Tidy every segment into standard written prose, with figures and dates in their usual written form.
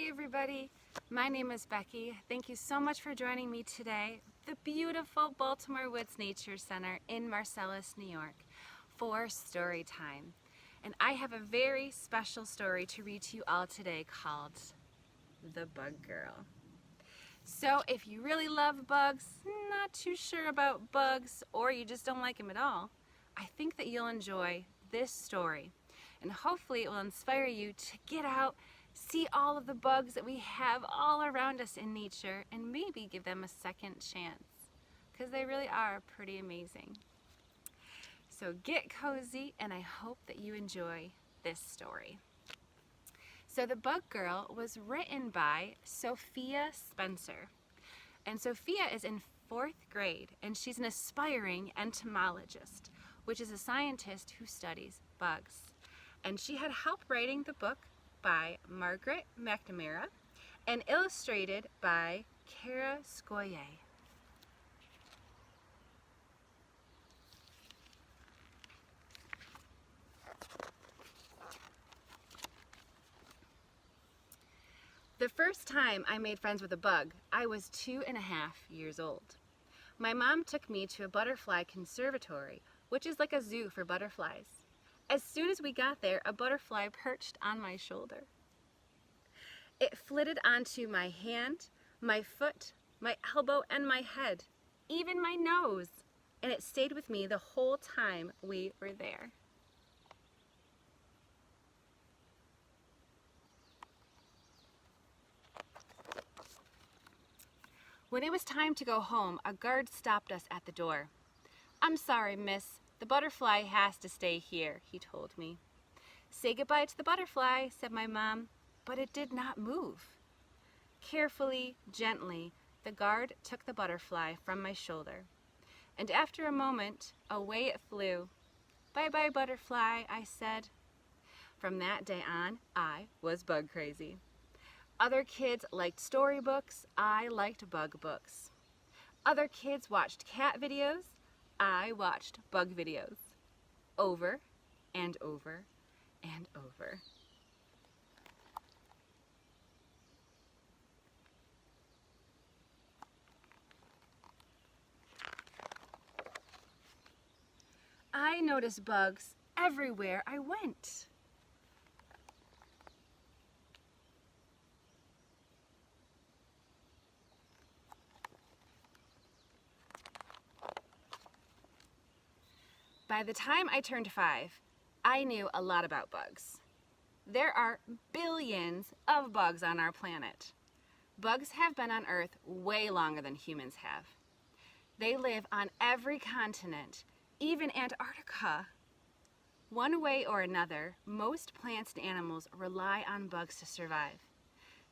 Hi everybody, my name is Becky. Thank you so much for joining me today at the beautiful Baltimore Woods Nature Center in Marcellus, New York for story time. And I have a very special story to read to you all today called The Bug Girl. So if you really love bugs, not too sure about bugs, or you just don't like them at all, I think that you'll enjoy this story. And hopefully it will inspire you to get out, see all of the bugs that we have all around us in nature, and maybe give them a second chance, because they really are pretty amazing. So get cozy, and I hope that you enjoy this story. So The Bug Girl was written by Sophia Spencer. And Sophia is in 4th grade, and she's an aspiring entomologist, which is a scientist who studies bugs. And she had help writing the book by Margaret McNamara and illustrated by Kara Scoyer. The first time I made friends with a bug, I was 2.5 years old. My mom took me to a butterfly conservatory, which is like a zoo for butterflies. As soon as we got there, a butterfly perched on my shoulder. It flitted onto my hand, my foot, my elbow, and my head, even my nose, and it stayed with me the whole time we were there. When it was time to go home, a guard stopped us at the door. "I'm sorry, miss. The butterfly has to stay here," he told me. "Say goodbye to the butterfly," said my mom, but it did not move. Carefully, gently, the guard took the butterfly from my shoulder, and after a moment, away it flew. "Bye-bye, butterfly," I said. From that day on, I was bug crazy. Other kids liked storybooks, I liked bug books. Other kids watched cat videos, I watched bug videos. Over and over and over. I noticed bugs everywhere I went. By the time I turned 5, I knew a lot about bugs. There are billions of bugs on our planet. Bugs have been on Earth way longer than humans have. They live on every continent, even Antarctica. One way or another, most plants and animals rely on bugs to survive.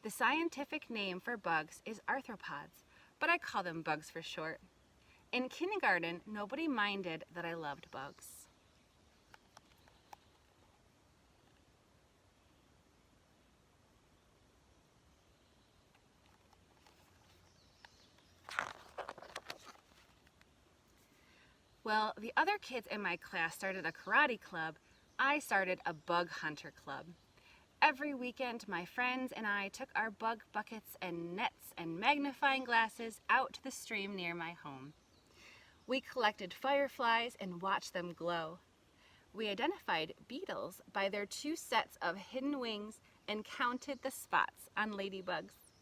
The scientific name for bugs is arthropods, but I call them bugs for short. In kindergarten, nobody minded that I loved bugs. Well, the other kids in my class started a karate club. I started a bug hunter club. Every weekend, my friends and I took our bug buckets and nets and magnifying glasses out to the stream near my home. We collected fireflies and watched them glow. We identified beetles by their 2 sets of hidden wings and counted the spots on ladybugs.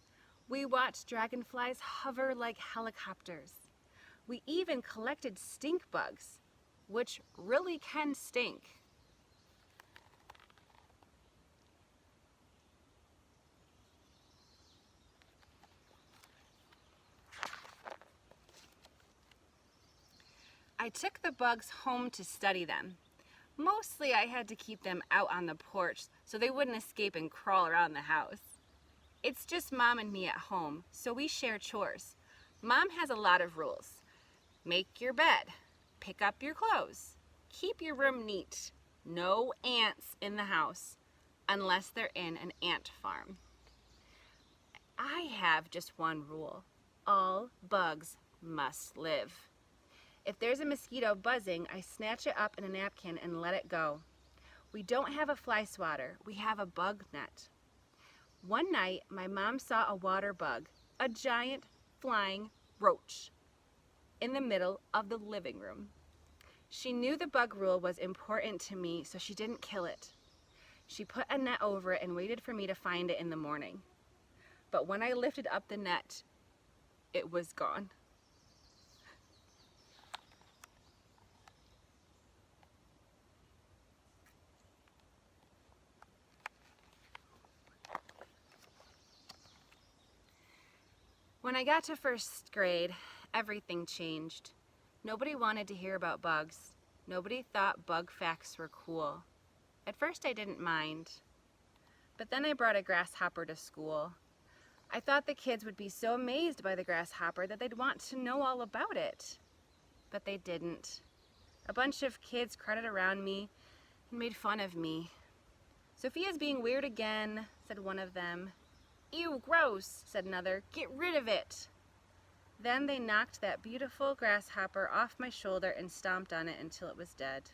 We watched dragonflies hover like helicopters. We even collected stink bugs, which really can stink. I took the bugs home to study them. Mostly I had to keep them out on the porch so they wouldn't escape and crawl around the house. It's just Mom and me at home, so we share chores. Mom has a lot of rules. Make your bed, pick up your clothes, keep your room neat, no ants in the house, unless they're in an ant farm. I have just one rule: all bugs must live. If there's a mosquito buzzing, I snatch it up in a napkin and let it go. We don't have a fly swatter, we have a bug net. One night, my mom saw a water bug, a giant flying roach, in the middle of the living room. She knew the bug rule was important to me, so she didn't kill it. She put a net over it and waited for me to find it in the morning. But when I lifted up the net, it was gone. When I got to first grade, everything changed. Nobody wanted to hear about bugs. Nobody thought bug facts were cool. At first I didn't mind, but then I brought a grasshopper to school. I thought the kids would be so amazed by the grasshopper that they'd want to know all about it. But they didn't. A bunch of kids crowded around me and made fun of me. "Sophia's being weird again," said one of them. "Ew, gross," said another. "Get rid of it." Then they knocked that beautiful grasshopper off my shoulder and stomped on it until it was dead.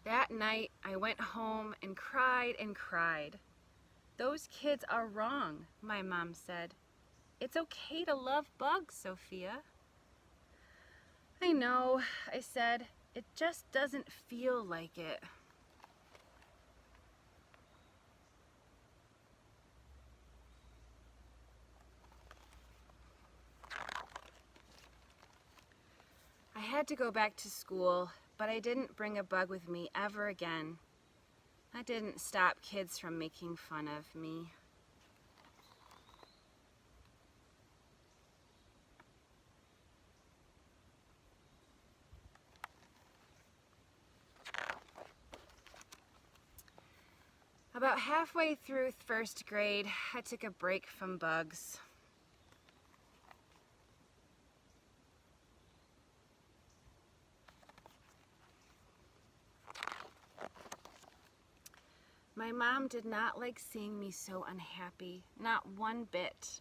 That night, I went home and cried and cried. "Those kids are wrong," my mom said. "It's okay to love bugs, Sophia." "I know," I said. "It just doesn't feel like it." I had to go back to school, but I didn't bring a bug with me ever again. That didn't stop kids from making fun of me. About halfway through first grade, I took a break from bugs. My mom did not like seeing me so unhappy, not one bit.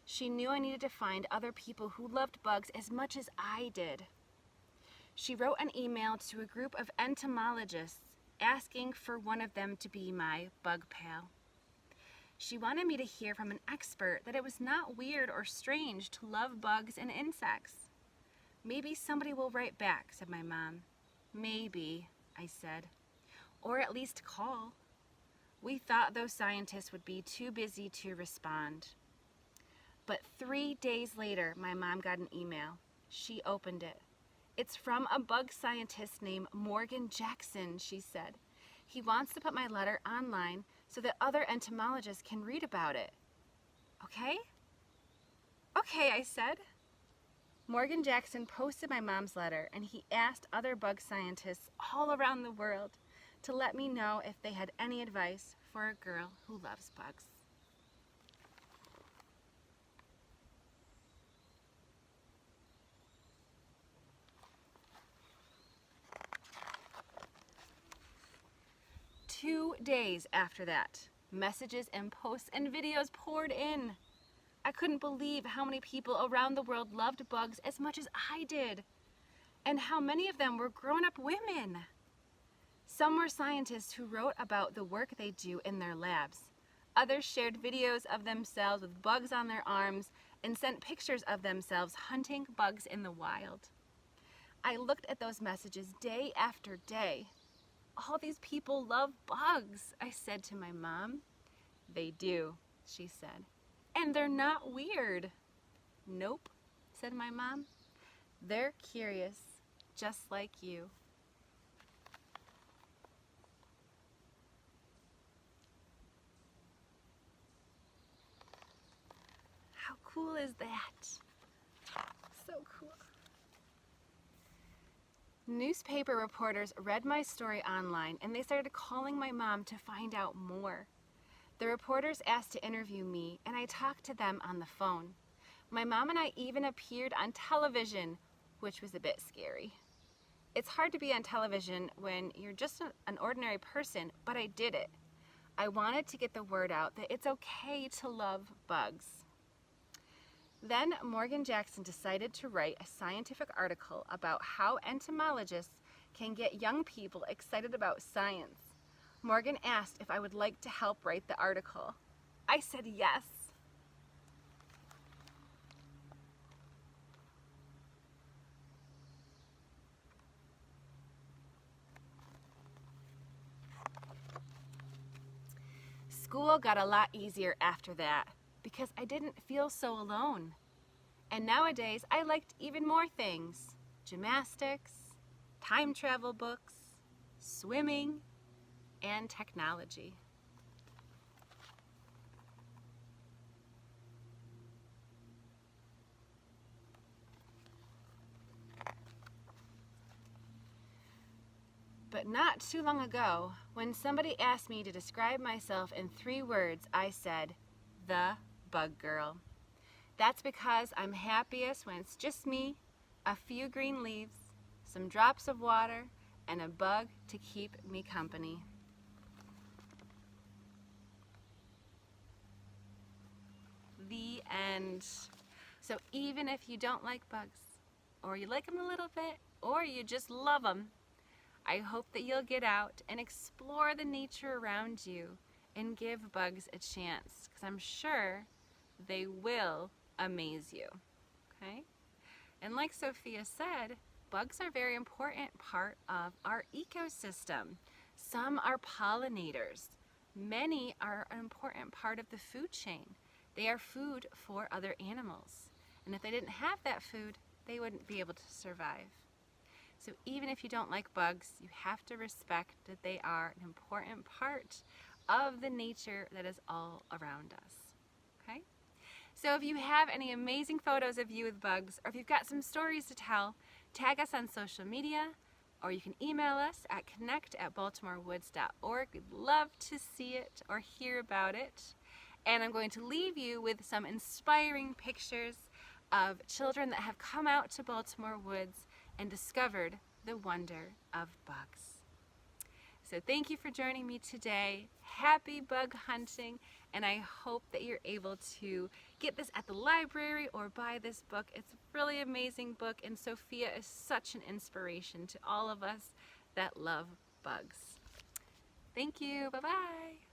She knew I needed to find other people who loved bugs as much as I did. She wrote an email to a group of entomologists asking for one of them to be my bug pal. She wanted me to hear from an expert that it was not weird or strange to love bugs and insects. "Maybe somebody will write back," said my mom. "Maybe," I said. "Or at least call." We thought those scientists would be too busy to respond. But 3 days later, my mom got an email. She opened it. "It's from a bug scientist named Morgan Jackson," she said. "He wants to put my letter online so that other entomologists can read about it." "Okay?" "Okay," I said. Morgan Jackson posted my mom's letter, and he asked other bug scientists all around the world to let me know if they had any advice for a girl who loves bugs. Two days after that, messages and posts and videos poured in. I couldn't believe how many people around the world loved bugs as much as I did, and how many of them were grown-up women. Some were scientists who wrote about the work they do in their labs. Others shared videos of themselves with bugs on their arms and sent pictures of themselves hunting bugs in the wild. I looked at those messages day after day. "All these people love bugs," I said to my mom. "They do," she said. "And they're not weird." "Nope," said my mom. "They're curious, just like you." How cool is that? So cool. Newspaper reporters read my story online, and they started calling my mom to find out more. The reporters asked to interview me, and I talked to them on the phone. My mom and I even appeared on television, which was a bit scary. It's hard to be on television when you're just an ordinary person, but I did it. I wanted to get the word out that it's okay to love bugs. Then Morgan Jackson decided to write a scientific article about how entomologists can get young people excited about science. Morgan asked if I would like to help write the article. I said yes. School got a lot easier after that because I didn't feel so alone. And nowadays I liked even more things: gymnastics, time travel books, swimming, and technology. But not too long ago, when somebody asked me to describe myself in 3 words, I said, the bug girl. That's because I'm happiest when it's just me, a few green leaves, some drops of water, and a bug to keep me company. The end. So even if you don't like bugs, or you like them a little bit, or you just love them, I hope that you'll get out and explore the nature around you and give bugs a chance, because I'm sure they will amaze you. Okay? And like Sophia said, bugs are a very important part of our ecosystem. Some are pollinators. Many are an important part of the food chain. They are food for other animals. And if they didn't have that food, they wouldn't be able to survive. So even if you don't like bugs, you have to respect that they are an important part of the nature that is all around us. Okay? So if you have any amazing photos of you with bugs, or if you've got some stories to tell, tag us on social media, or you can email us at connect@baltimorewoods.org. We'd love to see it or hear about it. And I'm going to leave you with some inspiring pictures of children that have come out to Baltimore Woods and discovered the wonder of bugs. So thank you for joining me today. Happy bug hunting, and I hope that you're able to get this at the library or buy this book. It's a really amazing book, and Sophia is such an inspiration to all of us that love bugs. Thank you. Bye-bye.